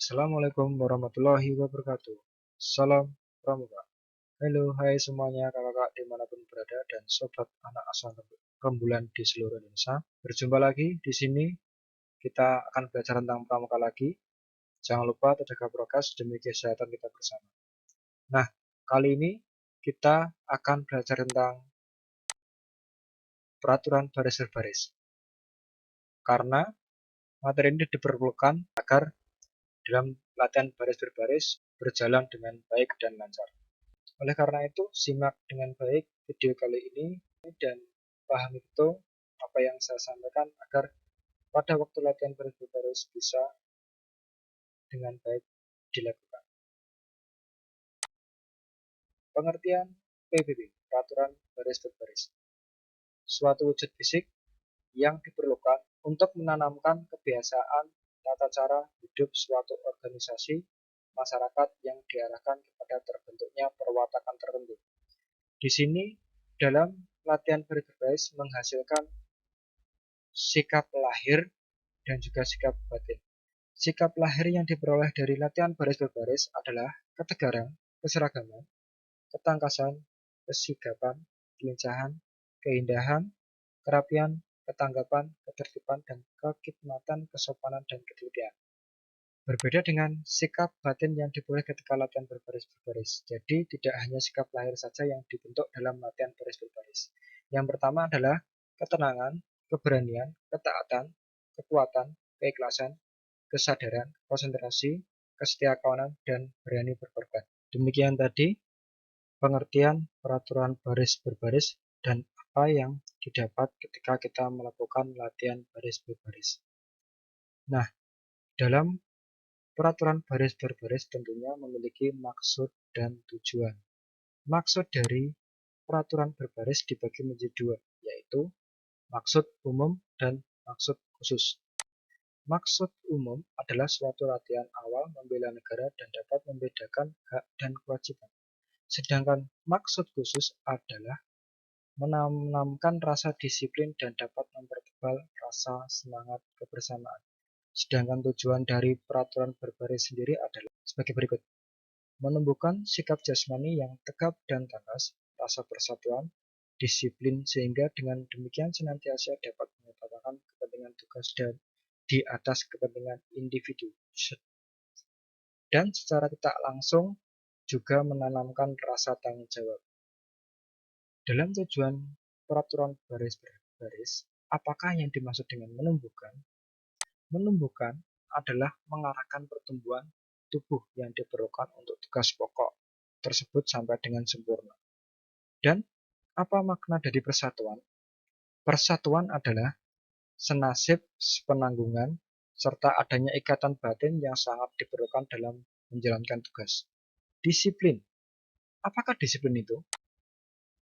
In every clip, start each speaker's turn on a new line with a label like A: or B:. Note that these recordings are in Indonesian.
A: Assalamualaikum warahmatullahi wabarakatuh. Salam pramuka. Halo, hai semuanya kakak-kakak dimanapun berada dan sobat anak asuhan rembulan di seluruh Indonesia. Berjumpa lagi di sini, kita akan belajar tentang pramuka lagi. Jangan lupa terjaga prokes demi kesehatan kita bersama. Nah, kali ini kita akan belajar tentang peraturan baris berbaris. Karena materi ini diperlukan agar dalam latihan baris berbaris berjalan dengan baik dan lancar. Oleh karena itu, simak dengan baik video kali ini dan pahami betul apa yang saya sampaikan agar pada waktu latihan baris berbaris bisa dengan baik dilakukan. Pengertian PBB, Peraturan Baris Berbaris. Suatu wujud fisik yang diperlukan untuk menanamkan kebiasaan tata cara hidup suatu organisasi masyarakat yang diarahkan kepada terbentuknya perwatakan tertentu. Di sini, dalam latihan baris berbaris menghasilkan sikap lahir dan juga sikap batin. Sikap lahir yang diperoleh dari latihan baris berbaris adalah ketegaran, keseragaman, ketangkasan, kesigapan, kelincahan, keindahan, kerapian, ketanggapan, ketertiban, dan kehikmatan, kesopanan, dan ketelitian. Berbeda dengan sikap batin yang diperoleh ketika latihan berbaris-berbaris. Jadi tidak hanya sikap lahir saja yang dibentuk dalam latihan baris berbaris. Yang pertama adalah ketenangan, keberanian, ketaatan, kekuatan, keikhlasan, kesadaran, konsentrasi, kesetiakawanan, dan berani berkorban. Demikian tadi pengertian peraturan baris berbaris dan apa yang didapat ketika kita melakukan latihan baris berbaris. Nah, dalam peraturan baris berbaris tentunya memiliki maksud dan tujuan. Maksud dari peraturan berbaris dibagi menjadi dua, yaitu maksud umum dan maksud khusus. Maksud umum adalah suatu latihan awal membela negara dan dapat membedakan hak dan kewajiban. Sedangkan maksud khusus adalah menanamkan rasa disiplin dan dapat mempertebal rasa semangat kebersamaan. Sedangkan tujuan dari peraturan berbaris sendiri adalah sebagai berikut. Menumbuhkan sikap jasmani yang tegap dan tegas, rasa persatuan, disiplin sehingga dengan demikian senantiasa dapat mengutamakan kepentingan tugas dan di atas kepentingan individu. Dan secara tidak langsung juga menanamkan rasa tanggung jawab. Dalam tujuan peraturan baris berbaris, apakah yang dimaksud dengan menumbuhkan? Menumbuhkan adalah mengarahkan pertumbuhan tubuh yang diperlukan untuk tugas pokok tersebut sampai dengan sempurna. Dan apa makna dari persatuan? Persatuan adalah senasib, sepenanggungan, serta adanya ikatan batin yang sangat diperlukan dalam menjalankan tugas. Disiplin. Apakah disiplin itu?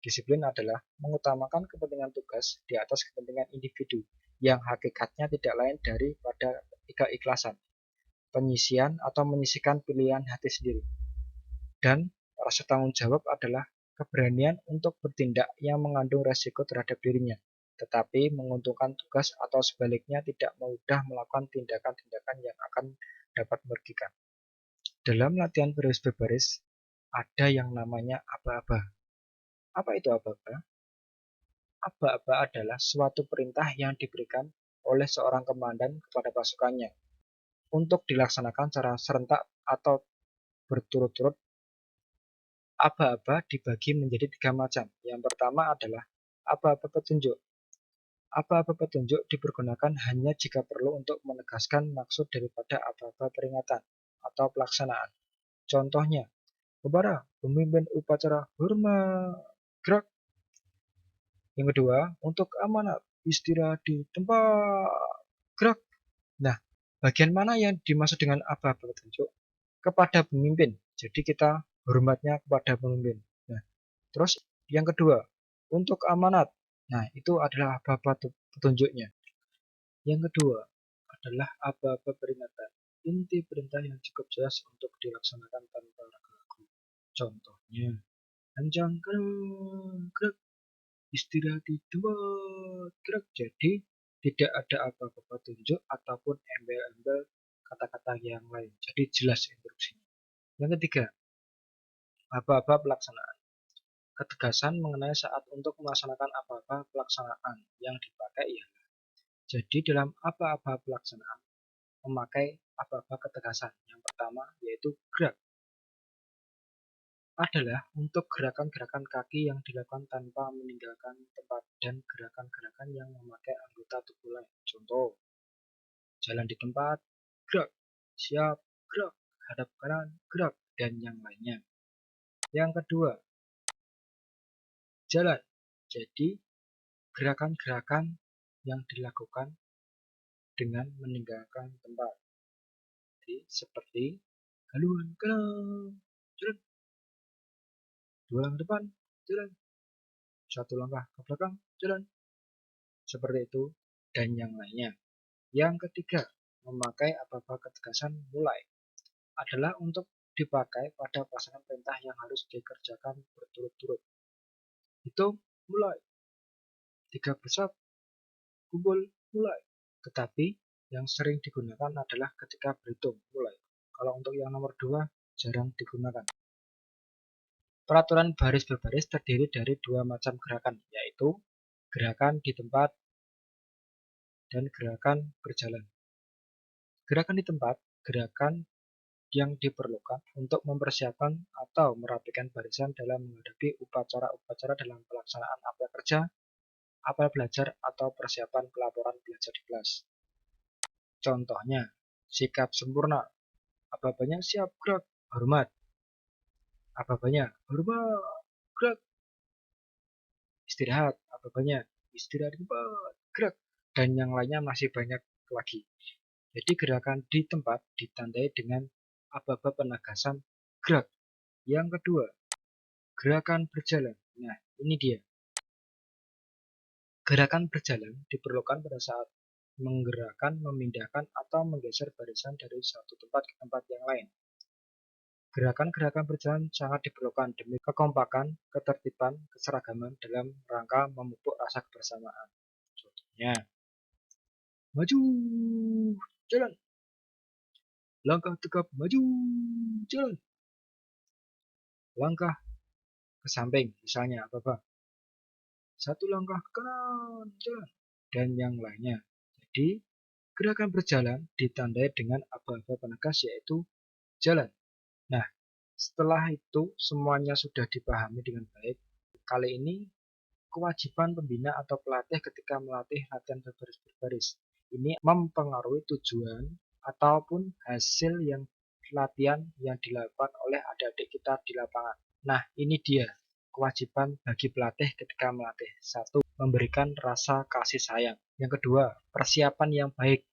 A: Disiplin adalah mengutamakan kepentingan tugas di atas kepentingan individu yang hakikatnya tidak lain daripada keikhlasan, penyisian atau menyisihkan pilihan hati sendiri. Dan rasa tanggung jawab adalah keberanian untuk bertindak yang mengandung resiko terhadap dirinya, tetapi menguntungkan tugas atau sebaliknya tidak mudah melakukan tindakan-tindakan yang akan dapat merugikan. Dalam latihan baris berbaris, ada yang namanya aba-aba. Apa itu aba-aba? Aba-aba adalah suatu perintah yang diberikan oleh seorang komandan kepada pasukannya untuk dilaksanakan secara serentak atau berturut-turut. Aba-aba dibagi menjadi tiga macam. Yang pertama adalah aba-aba petunjuk. Aba-aba petunjuk dipergunakan hanya jika perlu untuk menegaskan maksud daripada aba-aba peringatan atau pelaksanaan. Contohnya, kepada pemimpin upacara hormat gerak. Yang kedua, untuk amanat istirahat di tempat gerak. Nah, bagian mana yang dimaksud dengan aba-aba petunjuk? Kepada pemimpin. Jadi kita hormatnya kepada pemimpin. Nah, terus yang kedua, untuk amanat. Nah, itu adalah aba-aba petunjuknya. Yang kedua adalah aba-aba peringatan. Inti perintah yang cukup jelas untuk dilaksanakan tanpa ragu-ragu. Contohnya, panjang gerak, istirahat di tempat gerak. Jadi tidak ada apa-apa petunjuk ataupun embel-embel kata-kata yang lain. Jadi jelas instruksinya. Yang ketiga, aba-aba pelaksanaan. Ketegasan mengenai saat untuk melaksanakan aba-aba pelaksanaan yang dipakai ialah. Jadi dalam aba-aba pelaksanaan memakai aba-aba ketegasan. Yang pertama yaitu gerak. Adalah untuk gerakan-gerakan kaki yang dilakukan tanpa meninggalkan tempat dan gerakan-gerakan yang memakai anggota tubuh lain. Contoh, jalan di tempat, gerak, siap, gerak, hadap kanan, gerak, dan yang lainnya. Yang kedua, jalan. Jadi, gerakan-gerakan yang dilakukan dengan meninggalkan tempat. Jadi, seperti haluan kanan, jalan, dua langkah depan, jalan, satu langkah ke belakang, jalan. Seperti itu, dan yang lainnya. Yang ketiga, memakai aba-aba ketegasan mulai adalah untuk dipakai pada pelaksanaan perintah yang harus dikerjakan berturut-turut. Hitung, mulai. 3 besar, kumpul, mulai. Tetapi yang sering digunakan adalah ketika berhitung, mulai. Kalau untuk yang nomor 2, jarang digunakan. Peraturan baris berbaris terdiri dari 2 macam gerakan, yaitu gerakan di tempat dan gerakan berjalan. Gerakan di tempat, gerakan yang diperlukan untuk mempersiapkan atau merapikan barisan dalam menghadapi upacara-upacara dalam pelaksanaan apel kerja, apel belajar, atau persiapan pelaporan belajar di kelas. Contohnya, sikap sempurna, aba-abanya siap, gerak, hormat. Aba-abanya hormat, gerak. Istirahat, aba-abanya istirahat di tempat, gerak. Dan yang lainnya masih banyak lagi. Jadi gerakan di tempat ditandai dengan aba-aba penegasan gerak. Yang kedua, gerakan berjalan. Nah, ini dia. Gerakan berjalan diperlukan pada saat menggerakkan, memindahkan, atau menggeser barisan dari satu tempat ke tempat yang lain. Gerakan-gerakan berjalan sangat diperlukan demi kekompakan, ketertiban, keseragaman dalam rangka memupuk rasa kebersamaan. Contohnya, maju, jalan. Langkah tegap, maju, jalan. Langkah ke samping, misalnya apa-apa. 1 langkah ke kanan, jalan. Dan yang lainnya. Jadi, gerakan berjalan ditandai dengan aba-aba penegas yaitu jalan. Nah, setelah itu semuanya sudah dipahami dengan baik. Kali ini kewajiban pembina atau pelatih ketika melatih latihan berbaris-berbaris. Ini mempengaruhi tujuan ataupun hasil yang latihan yang dilakukan oleh adik-adik kita di lapangan. Nah, ini dia kewajiban bagi pelatih ketika melatih. 1. Memberikan rasa kasih sayang. Yang kedua, persiapan yang baik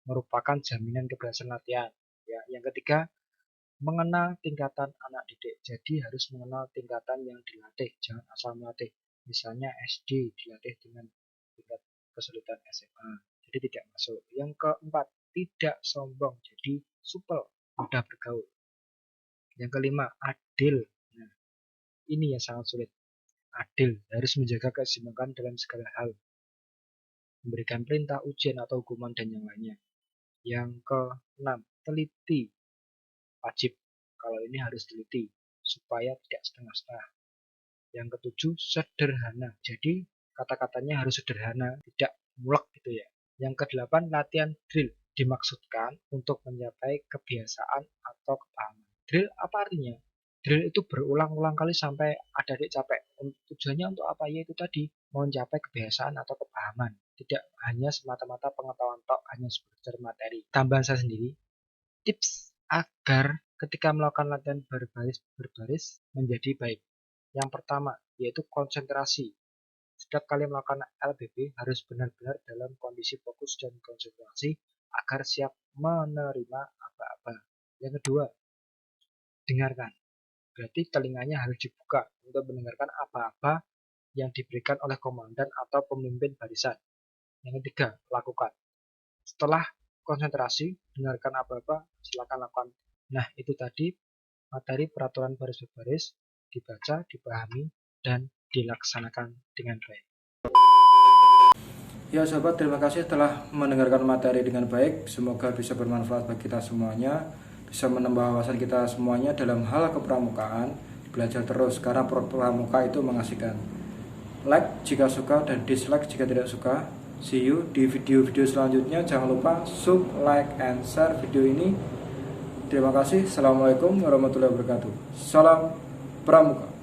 A: merupakan jaminan keberhasilan latihan. Ya, yang ketiga, mengenal tingkatan anak didik. Jadi harus mengenal tingkatan yang dilatih, jangan asal melatih. Misalnya SD dilatih dengan tingkat kesulitan SMA, jadi tidak masuk. Yang keempat, tidak sombong, jadi supel, mudah bergaul. Yang kelima, adil. Nah, ini yang sangat sulit. Adil, harus menjaga keseimbangan dalam segala hal. Memberikan perintah, ujian, atau hukuman, dan yang lainnya. Yang keenam, teliti. Wajib, kalau ini harus teliti, supaya tidak setengah-setengah. Yang ketujuh, sederhana. Jadi, kata-katanya harus sederhana, tidak mulek gitu ya. Yang kedelapan, latihan drill. Dimaksudkan untuk mencapai kebiasaan atau kepahaman. Drill apa artinya? Drill itu berulang-ulang kali sampai adik-adik capek. Tujuannya untuk apa? Yaitu tadi, mencapai kebiasaan atau kepahaman. Tidak hanya semata-mata pengetahuan tok, hanya sekedar materi. Tambahan saya sendiri, tips agar ketika melakukan latihan berbaris menjadi baik. Yang pertama, yaitu konsentrasi. Setiap kali melakukan LBB harus benar-benar dalam kondisi fokus dan konsentrasi agar siap menerima aba-aba. Yang kedua, dengarkan. Berarti telinganya harus dibuka untuk mendengarkan aba-aba yang diberikan oleh komandan atau pemimpin barisan. Yang ketiga, lakukan. Setelah konsentrasi, dengarkan aba-aba, silakan lakukan. Nah, itu tadi materi peraturan baris berbaris, dibaca, dipahami, dan dilaksanakan dengan baik.
B: Ya sobat, terima kasih telah mendengarkan materi dengan baik. Semoga bisa bermanfaat bagi kita semuanya, bisa menambah wawasan kita semuanya dalam hal kepramukaan. Belajar terus karena pramuka itu mengasihkan. Like jika suka dan dislike jika tidak suka. See you di video-video selanjutnya. Jangan lupa sub, like, and share video ini. Terima kasih. Assalamualaikum warahmatullahi wabarakatuh. Salam pramuka.